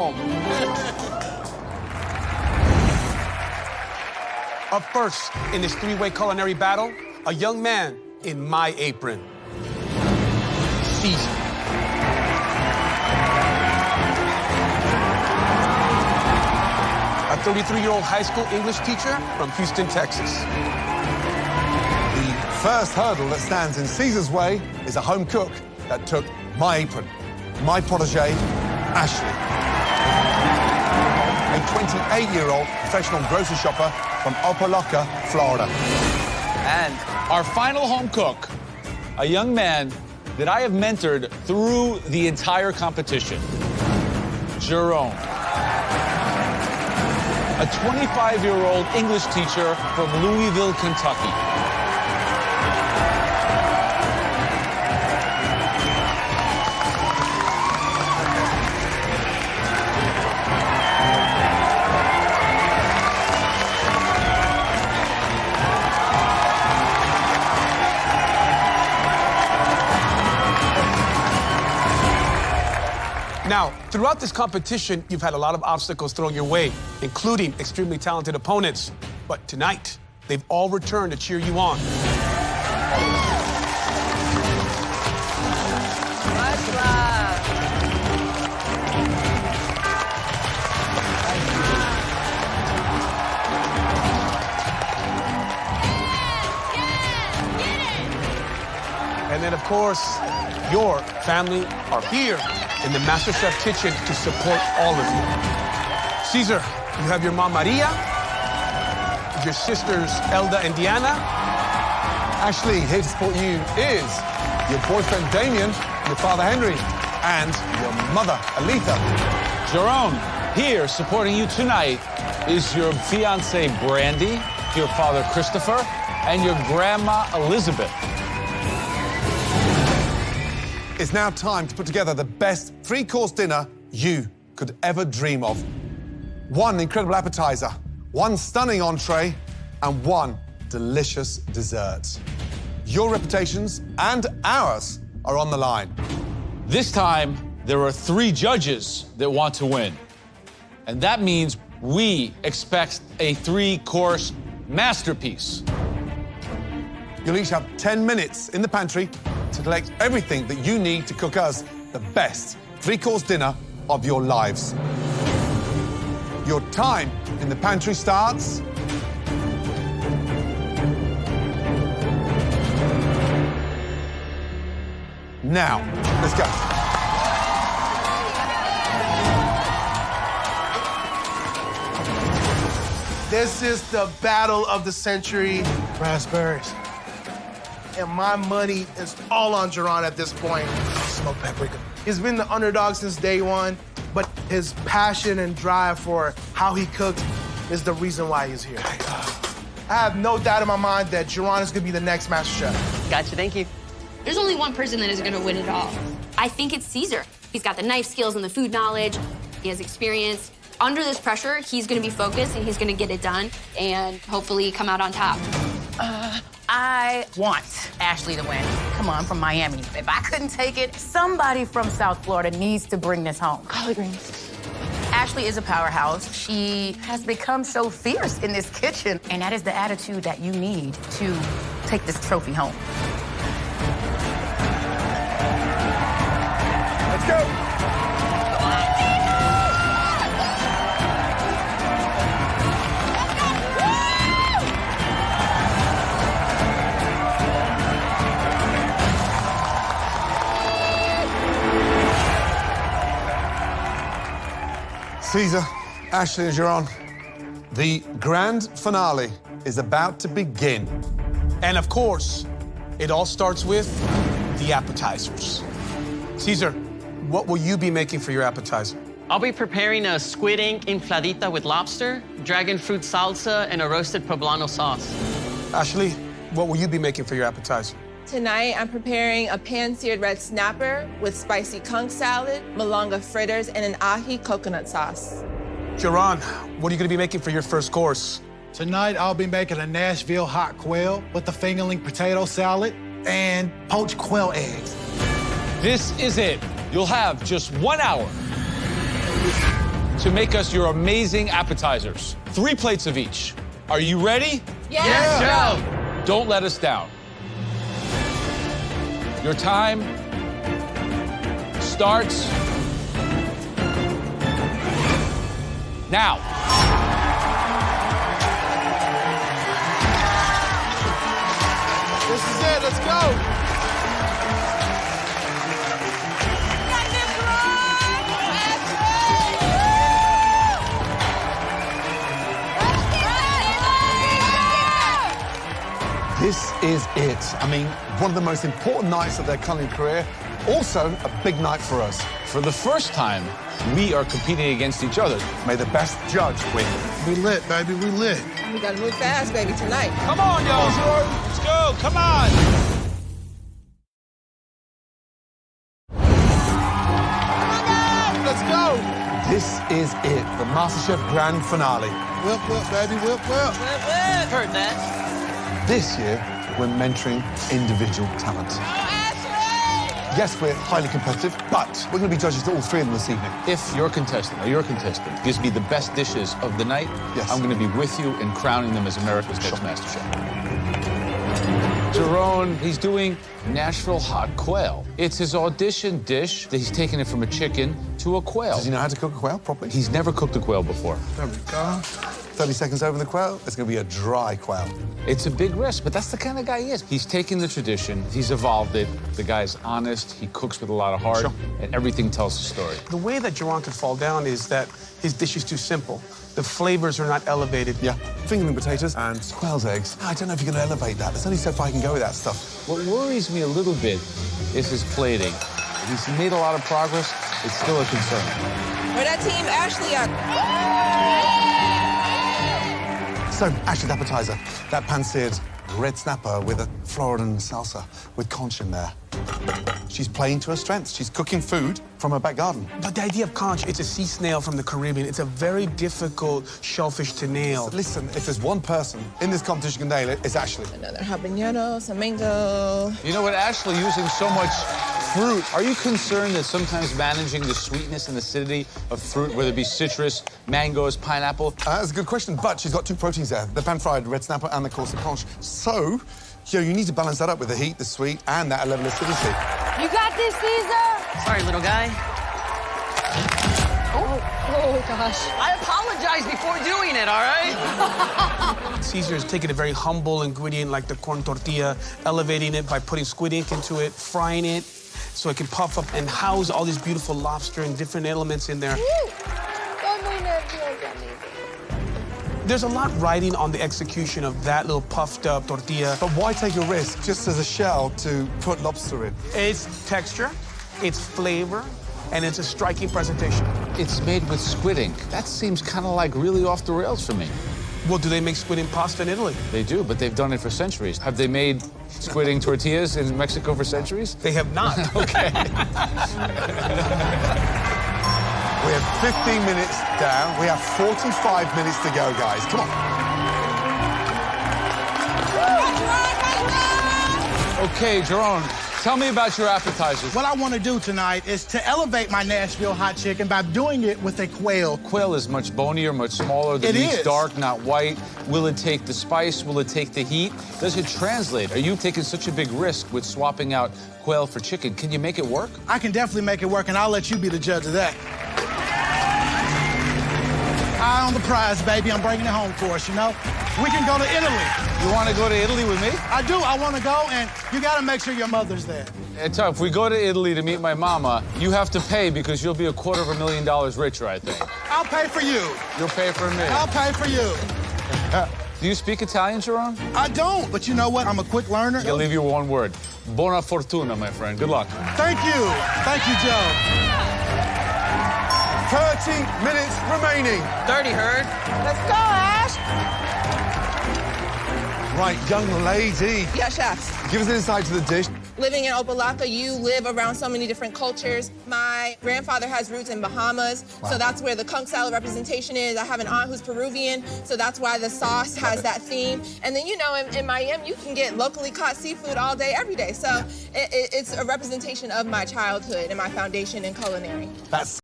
Up first in this three-way culinary battle, a young man in my apron. Caesar. A 33-year-old high school English teacher from Houston, Texas. The first hurdle that stands in Caesar's way is a home cook that took my apron. My protege, Ashley. A 28-year-old professional grocery shopper from Opelika, Florida. And our final home cook, a young man that I have mentored through the entire competition, Jerome. A 25-year-old English teacher from Louisville, Kentucky. Now, throughout this competition, you've had a lot of obstacles thrown your way, including extremely talented opponents. But tonight, they've all returned to cheer you on. Much love. And then, of course, your family are here in the Masterchef kitchen to support all of you. Caesar, you have your mom, Maria, your sisters, Elda and Diana. Ashley, here to support you is your boyfriend, Damien, your father, Henry, and your mother, Aletha. Jerome, here supporting you tonight is your fiancée, Brandy, your father, Christopher, and your grandma, Elizabeth. It's now time to put together the best three-course dinner you could ever dream of. One incredible appetizer, one stunning entree, and one delicious dessert. Your reputations and ours are on the line. This time, there are 3 judges that want to win. And that means we expect a 3-course masterpiece. You'll each have 10 minutes in the pantry to collect everything that you need to cook us the best 3-course dinner of your lives. Your time in the pantry starts now. Let's go. This is the battle of the century. Raspberries. And my money is all on Jerron at this point. Smoked paprika. He's been the underdog since day one, but his passion and drive for how he cooks is the reason why he's here. I have no doubt in my mind that Jerron is gonna be the next Master Chef. Gotcha, thank you. There's only one person that is gonna win it all. I think it's Caesar. He's got the knife skills and the food knowledge. He has experience. Under this pressure, he's gonna be focused and he's gonna get it done and hopefully come out on top. I want Ashley to win. Come on, from Miami. If I couldn't take it, somebody from South Florida needs to bring this home. Collard greens. Ashley is a powerhouse. She has become so fierce in this kitchen, and that is the attitude that you need to take this trophy home. Let's go. Caesar, Ashley, and Jerron, the grand finale is about to begin. And of course, it all starts with the appetizers. Caesar, what will you be making for your appetizer? I'll be preparing a squid ink infladita with lobster, dragon fruit salsa, and a roasted poblano sauce. Ashley, what will you be making for your appetizer? Tonight, I'm preparing a pan-seared red snapper with spicy conch salad, malanga fritters, and an ahi coconut sauce. Jerron, what are you going to be making for your first course? Tonight, I'll be making a Nashville hot quail with a fingerling potato salad and poached quail eggs. This is it. You'll have just 1 hour. to make us your amazing appetizers. 3 plates of each. Are you ready? Yes, Joe. Don't let us down. Your time starts now. This is it. Let's go. This is it. I mean, one of the most important nights of their culinary career. Also, a big night for us. For the first time, we are competing against each other. May the best judge win. We lit, baby. We lit. We gotta move fast, baby, tonight. Come on, y'all. Let's go. Come on. Let's go. This is it, the MasterChef Grand Finale. Whip, whip, baby. Whip, whip. Heard that. This year, we're mentoring individual talent. Yes, we're highly competitive, but we're going to be judges to all 3 of them this evening. If your contestant or your contestant gives me the best dishes of the night, Yes. I'm going to be with you in crowning them as America's next MasterChef. Jerome, he's doing Nashville hot quail. It's his audition dish. He's taking it from a chicken to a quail. Does he know how to cook a quail properly? He's never cooked a quail before. There we go. 30 seconds over the quail, it's going to be a dry quail. It's a big risk, but that's the kind of guy he is. He's taken the tradition, he's evolved it. The guy's honest, he cooks with a lot of heart, and everything tells a story. The way that Jerome could fall down is that his dish is too simple. The flavors are not elevated. Yeah, fingerling potatoes and quail's eggs. I don't know if you're going to elevate that. There's only so far I can go with that stuff. What worries me a little bit is his plating. He's made a lot of progress. It's still a concern. Where that team Ashley at? So, Ashley's appetizer, that pan-seared red snapper with a Floridan salsa with conch in there. She's playing to her strengths. She's cooking food from her back garden. But the idea of conch, it's a sea snail from the Caribbean. It's a very difficult shellfish to nail. Listen, if there's one person in this competition who can nail it, it's Ashley. Another habanero, some mango. You know what, Ashley, using so much fruit, are you concerned that sometimes managing the sweetness and acidity of fruit, whether it be citrus, mangoes, pineapple? That's a good question, but she's got 2 proteins there, the pan-fried red snapper and the course of conch. So, you need to balance that up with the heat, the sweet, and that level of acidity. You got this, Caesar? Sorry, little guy. Oh, gosh. I apologize before doing it, all right? Caesar is taking a very humble ingredient like the corn tortilla, elevating it by putting squid ink into it, frying it, so it can puff up and house all these beautiful lobster and different elements in there. There's a lot riding on the execution of that little puffed up tortilla. But why take a risk just as a shell to put lobster in? It's texture, it's flavor, and it's a striking presentation. It's made with squid ink. That seems kind of like really off the rails for me. Well, do they make squid ink pasta in Italy? They do, but they've done it for centuries. Have they made squid ink tortillas in Mexico for centuries? They have not. Okay. We have 15 minutes down. We have 45 minutes to go, guys. Come on. Okay, Jerome, tell me about your appetizers. What I want to do tonight is to elevate my Nashville hot chicken by doing it with a quail. Quail is much bonier, much smaller. The It meat's is. dark, not white. Will it take the spice? Will it take the heat? Does it translate? Are you taking such a big risk with swapping out quail for chicken? Can you make it work? I can definitely make it work, and I'll let you be the judge of that. Eye on the prize, baby. I'm bringing it home for us, you know? We can go to Italy. You want to go to Italy with me? I do. I want to go, and you got to make sure your mother's there. If we go to Italy to meet my mama, you have to pay because you'll be $250,000 richer, I think. I'll pay for you. You'll pay for me. I'll pay for you. Do you speak Italian, Jerome? I don't, but you know what? I'm a quick learner. I'll leave you one word. Buona fortuna, my friend. Good luck. Thank you. Thank you, Joe. 30 minutes remaining. 30, heard? Let's go, Ash. Right, young lady. Yeah, chefs. Give us an insight to the dish. Living in Opa-locka, you live around so many different cultures. My grandfather has roots in Bahamas, so that's where the conch salad representation is. I have an aunt who's Peruvian, so that's why the sauce has that theme. And then, you know, in Miami, you can get locally caught seafood all day, every day. So it's a representation of my childhood and my foundation in culinary. That's